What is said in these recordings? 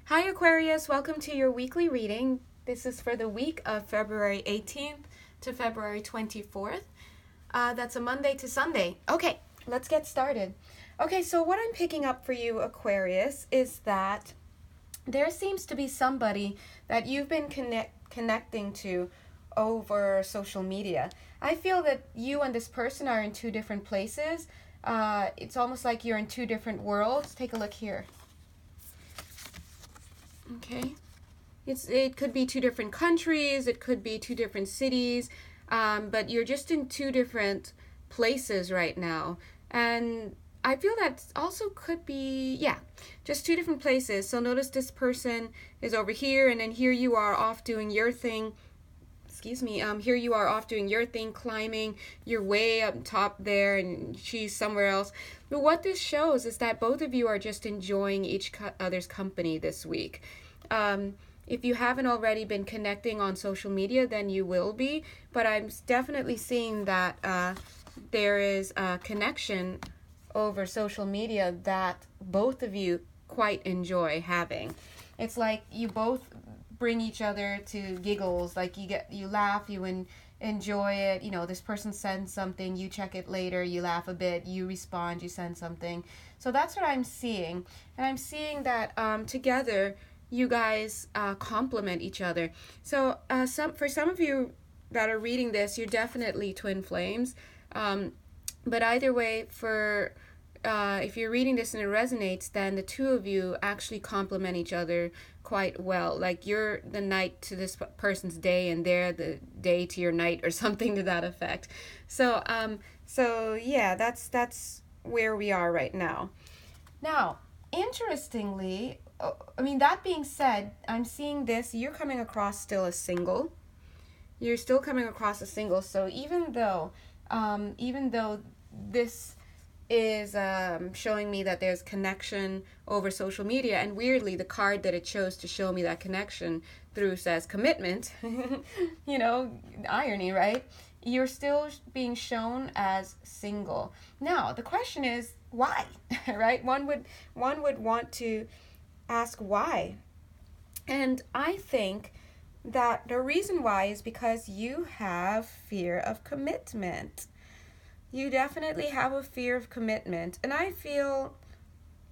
Hi Aquarius, welcome to your weekly reading. This is for the week of February 18th to February 24th. That's a Monday to Sunday. Okay, let's get started. Okay, so what I'm picking up for you, Aquarius, is that there seems to be somebody that you've been connecting to over social media. I feel that you and this person are in two different places. It's almost like you're in two different worlds. Take a look here. Okay, it could be two different countries, it could be two different cities, but you're just in two different places right now. And I feel that also could be, just two different places. So notice this person is over here, and then here you are off doing your thing. Here you are off doing your thing, climbing, you're way up top there, and she's somewhere else. But what this shows is that both of you are just enjoying each other's company this week. If you haven't already been connecting on social media, then you will be. But I'm definitely seeing that there is a connection over social media that both of you quite enjoy having. It's like you both bring each other to giggles, like you laugh, you enjoy it. You know, this person sends something, you check it later, you laugh a bit, you respond, you send something. So that's what I'm seeing. And I'm seeing that together you guys complement each other. So for some of you that are reading this, you're definitely twin flames. But either way, if you're reading this and it resonates, then the two of you actually complement each other quite well. Like you're the night to this person's day, and they're the day to your night, or something to that effect. So yeah, that's where we are right now. Now, interestingly, that being said, I'm seeing this. You're coming across still as single. You're still coming across as single. So even though this is showing me that there's connection over social media, and weirdly the card that it chose to show me that connection through says commitment. Irony, right? You're still being shown as single. Now the question is why? Right? One would want to ask why. And I think that the reason why is because you have fear of commitment. You definitely have a fear of commitment. And I feel,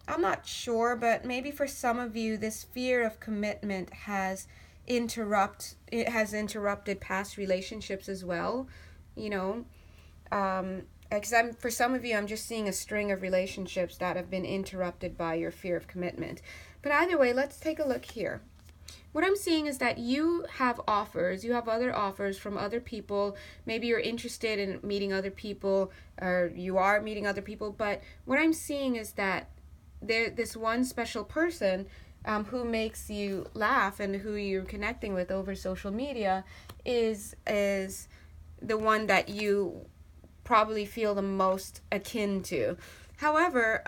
I'm not sure, but maybe for some of you, this fear of commitment has interrupted past relationships as well. Because for some of you, I'm just seeing a string of relationships that have been interrupted by your fear of commitment. But either way, let's take a look here. What I'm seeing is that you have other offers from other people. Maybe you're interested in meeting other people, or you are meeting other people. But what I'm seeing is that this one special person who makes you laugh and who you're connecting with over social media is the one that you probably feel the most akin to. However,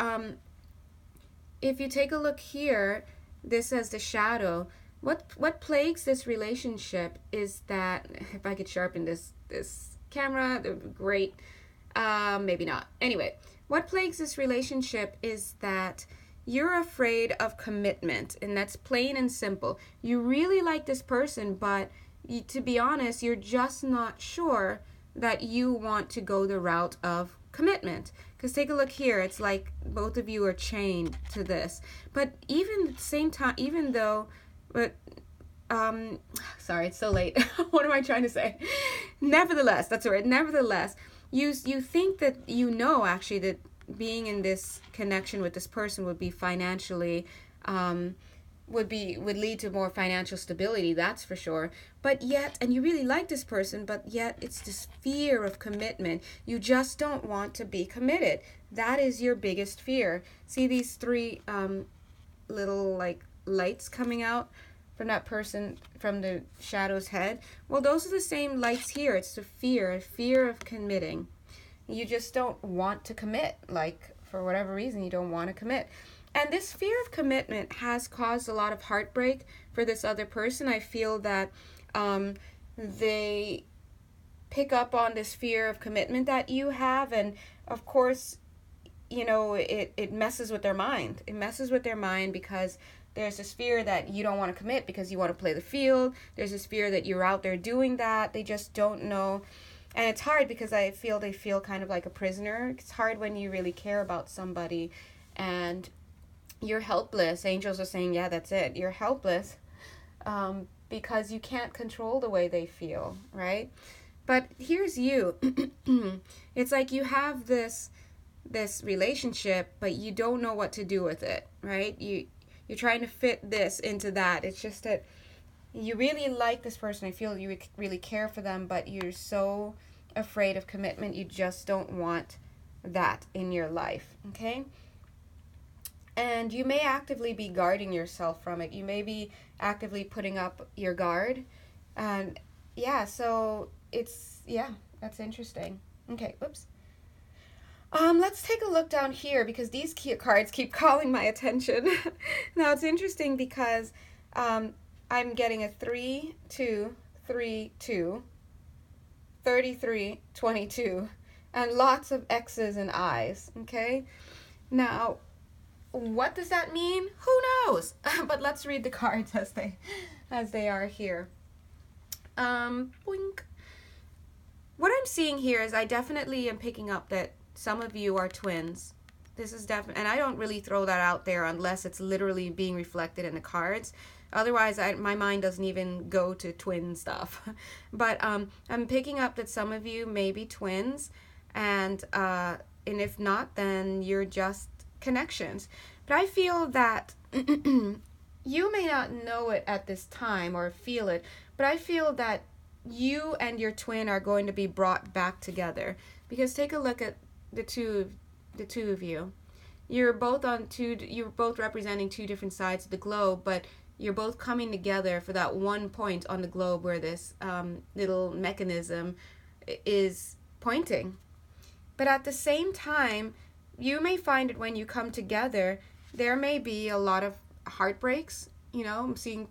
if you take a look here, this as the shadow. What plagues this relationship is that, if I could sharpen this camera, that would be great. Maybe not. Anyway, what plagues this relationship is that you're afraid of commitment, and that's plain and simple. You really like this person, but to be honest, you're just not sure that you want to go the route of commitment. Because take a look here, it's like both of you are chained to this. But even at the same time, sorry, it's so late. What am I trying to say? Nevertheless, that's the word. Nevertheless, you think that actually that being in this connection with this person would be financially would lead to more financial stability, that's for sure. But yet, and you really like this person, but yet it's this fear of commitment. You just don't want to be committed. That is your biggest fear. See these three little like lights coming out from that person, from the shadow's head? Well, those are the same lights here. It's the fear of committing. You just don't want to commit. Like, for whatever reason, you don't want to commit. And this fear of commitment has caused a lot of heartbreak for this other person. I feel that they pick up on this fear of commitment that you have, and of course, it messes with their mind. It messes with their mind because There's this fear that you don't want to commit because you want to play the field. There's this fear that you're out there doing that. They just don't know. And it's hard because I feel they feel kind of like a prisoner. It's hard when you really care about somebody and you're helpless. Angels are saying, yeah, that's it. You're helpless because you can't control the way they feel, right? But here's you. It's like you have this relationship, but you don't know what to do with it, right? You're trying to fit this into that. It's just that you really like this person. I feel you really care for them, but you're so afraid of commitment. You just don't want that in your life, okay? And you may actively be guarding yourself from it. You may be actively putting up your guard. And yeah, so that's interesting. Okay, whoops. Let's take a look down here because these cards keep calling my attention. Now it's interesting because I'm getting a 3, 2, 3, 2, 33, 22, and lots of X's and I's, okay? Now, what does that mean? Who knows? But let's read the cards as they are here. Boink. What I'm seeing here is I definitely am picking up that some of you are twins. This is definitely, and I don't really throw that out there unless it's literally being reflected in the cards. Otherwise, my mind doesn't even go to twin stuff. But I'm picking up that some of you may be twins, and if not, then you're just connections. But I feel that you may not know it at this time or feel it, but I feel that you and your twin are going to be brought back together. Because take a look at the two of you. You're both representing two different sides of the globe, but you're both coming together for that one point on the globe where this little mechanism is pointing. But at the same time, you may find it when you come together, there may be a lot of heartbreaks. I'm seeing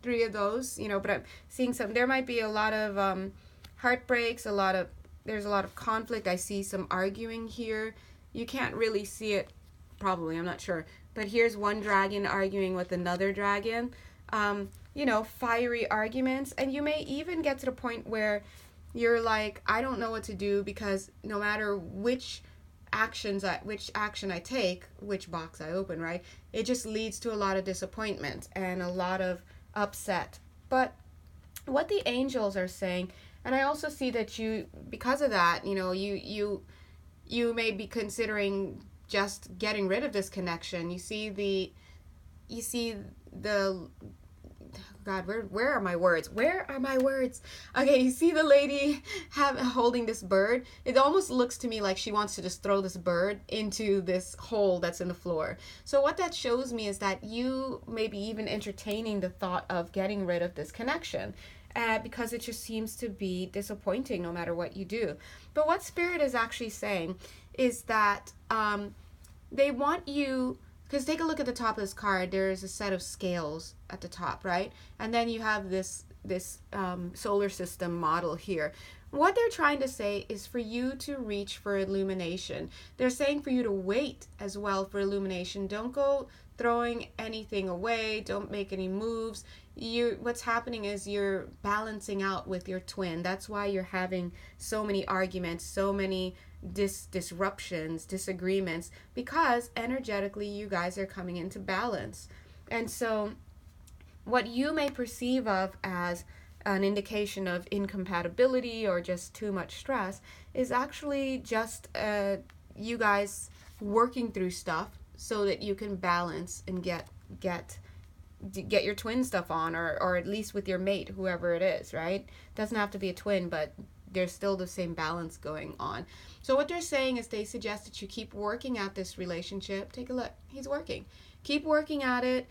3 of those, but I'm seeing there might be a lot of heartbreaks, there's a lot of conflict. I see some arguing here. You can't really see it, probably, I'm not sure. But here's one dragon arguing with another dragon. Fiery arguments. And you may even get to the point where you're like, I don't know what to do because no matter which action I take, which box I open, right? It just leads to a lot of disappointment and a lot of upset. But what the angels are saying, and I also see that you, because of that, you may be considering just getting rid of this connection. You see the God, where are my words? Where are my words? Okay, you see the lady holding this bird? It almost looks to me like she wants to just throw this bird into this hole that's in the floor. So what that shows me is that you may be even entertaining the thought of getting rid of this connection. Because it just seems to be disappointing no matter what you do. But what Spirit is actually saying is that they want you, because take a look at the top of this card, there's a set of scales at the top, right? And then you have this solar system model here. What they're trying to say is for you to reach for illumination. They're saying for you to wait as well for illumination. Don't go throwing anything away. Don't make any moves. What's happening is you're balancing out with your twin. That's why you're having so many arguments, so many disruptions, disagreements, because energetically you guys are coming into balance. And so what you may perceive of as an indication of incompatibility or just too much stress is actually just you guys working through stuff so that you can balance and get your twin stuff on, or at least with your mate, whoever it is, right? Doesn't have to be a twin, but there's still the same balance going on. So what they're saying is they suggest that you keep working at this relationship. Take a look. He's working. Keep working at it.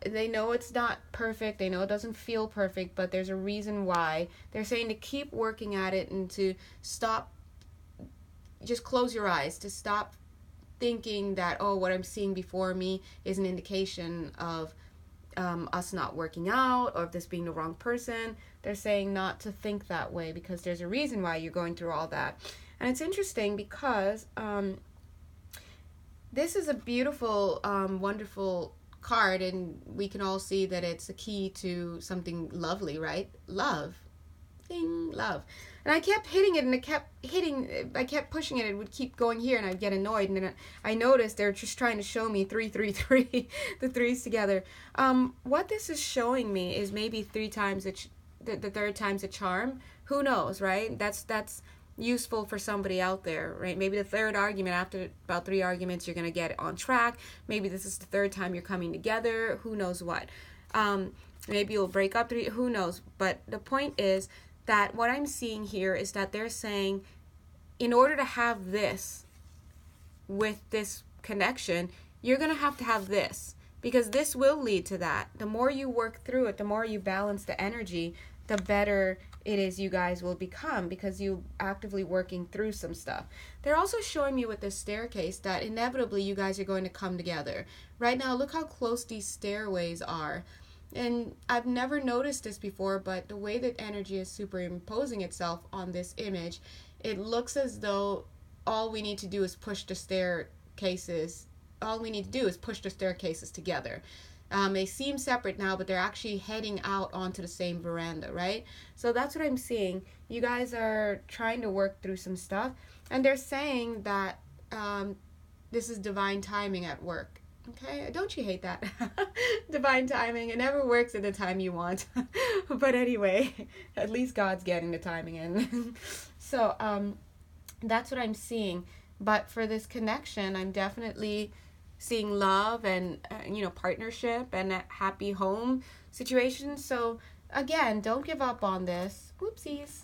They know it's not perfect. They know it doesn't feel perfect, but there's a reason why. They're saying to keep working at it and to stop, just close your eyes, to stop thinking that, oh, what I'm seeing before me is an indication of us not working out or of this being the wrong person. They're saying not to think that way because there's a reason why you're going through all that. And it's interesting because this is a beautiful, wonderful card, and we can all see that it's a key to something lovely, right? Love. Ding, love. And I kept hitting it, and I kept pushing it. It would keep going here, and I'd get annoyed. And then I noticed they're just trying to show me 333, the threes together. What this is showing me is maybe the third time's a charm. Who knows, right? That's useful for somebody out there, right? Maybe the third argument, after about 3 arguments, you're going to get on track. Maybe this is the third time you're coming together. Who knows what? Maybe you'll break up. Who knows? But the point is that what I'm seeing here is that they're saying, in order to have this with this connection, you're going to have this, because this will lead to that. The more you work through it, the more you balance the energy, the better it is you guys will become, because you actively working through some stuff. They're also showing me with this staircase that inevitably you guys are going to come together. Right now, look how close these stairways are. And I've never noticed this before, but the way that energy is superimposing itself on this image, it looks as though all we need to do is push the staircases. All we need to do is push the staircases together. They seem separate now, but they're actually heading out onto the same veranda, right? So that's what I'm seeing. You guys are trying to work through some stuff, and they're saying that this is divine timing at work. Okay, don't you hate that? Divine timing. It never works at the time you want. But anyway, at least God's getting the timing in. So that's what I'm seeing. But for this connection, I'm definitely seeing love and, partnership and a happy home situation. So again, don't give up on this. Whoopsies.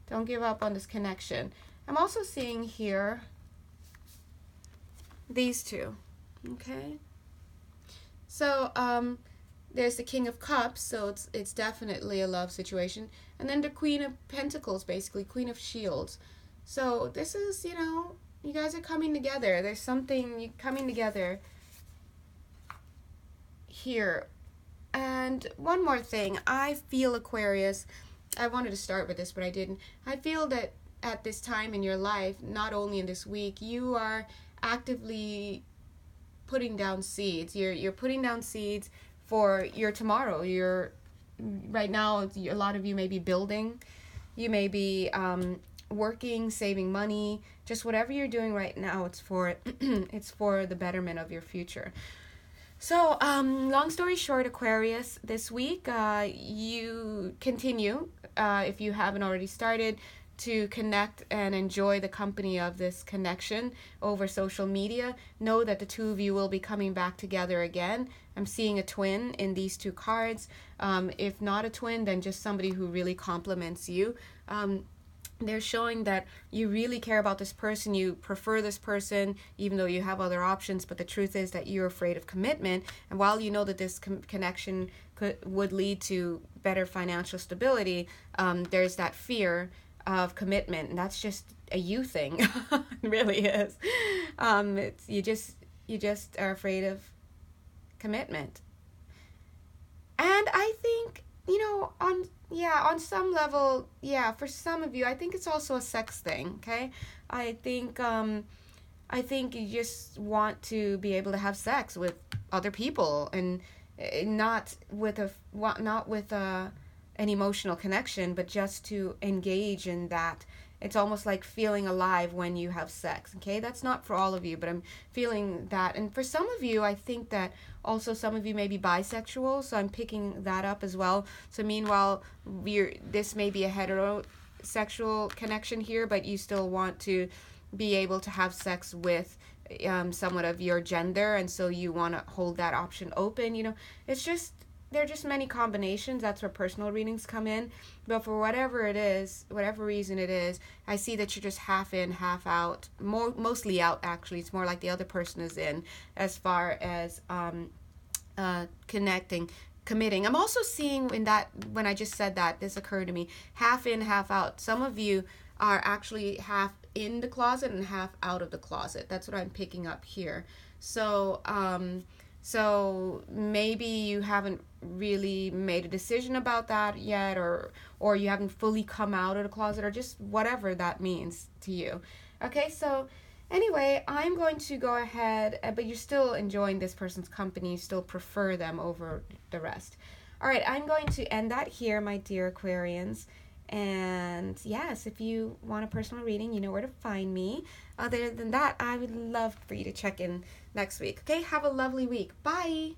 Don't give up on this connection. I'm also seeing here these two. Okay, so there's the King of Cups, so it's definitely a love situation, and then the Queen of Pentacles, basically Queen of Shields. So this is, you guys are coming together. There's something coming together here. And one more thing, I feel, Aquarius, I wanted to start with this, but I didn't. I feel that at this time in your life, not only in this week, you are actively putting down seeds. You're putting down seeds for your tomorrow. Right now, a lot of you may be building. You may be working, saving money. Just whatever you're doing right now, it's for the betterment of your future. So, long story short, Aquarius, this week you continue, if you haven't already started, to connect and enjoy the company of this connection over social media. Know that the two of you will be coming back together again. I'm seeing a twin in these two cards. If not a twin, then just somebody who really complements you. They're showing that you really care about this person, you prefer this person, even though you have other options, but the truth is that you're afraid of commitment. And while you know that this connection would lead to better financial stability, there's that fear of commitment, and that's just a you thing. It really is. It's you just are afraid of commitment. And I think, on some level, for some of you, I think it's also a sex thing, okay? I think you just want to be able to have sex with other people, and not with an emotional connection, but just to engage in that. It's almost like feeling alive when you have sex, okay? That's not for all of you, but I'm feeling that. And for some of you, I think that also some of you may be bisexual, so I'm picking that up as well. So meanwhile, this may be a heterosexual connection here, but you still want to be able to have sex with someone of your gender, and so you want to hold that option open. It's just, there are just many combinations. That's where personal readings come in. But for whatever it is, whatever reason it is, I see that you're just half in, half out. Mostly out, actually. It's more like the other person is in as far as committing. I'm also seeing in that, when I just said that, this occurred to me, half in, half out. Some of you are actually half in the closet and half out of the closet. That's what I'm picking up here. So maybe you haven't really made a decision about that yet, or you haven't fully come out of the closet, or just whatever that means to you. Okay, so Anyway, I'm going to go ahead, but you're still enjoying this person's company. You still prefer them over the rest. All right, I'm going to end that here, my dear Aquarians. And yes, if you want a personal reading, you know where to find me. Other than that, I would love for you to check in next week. Okay, have a lovely week. Bye.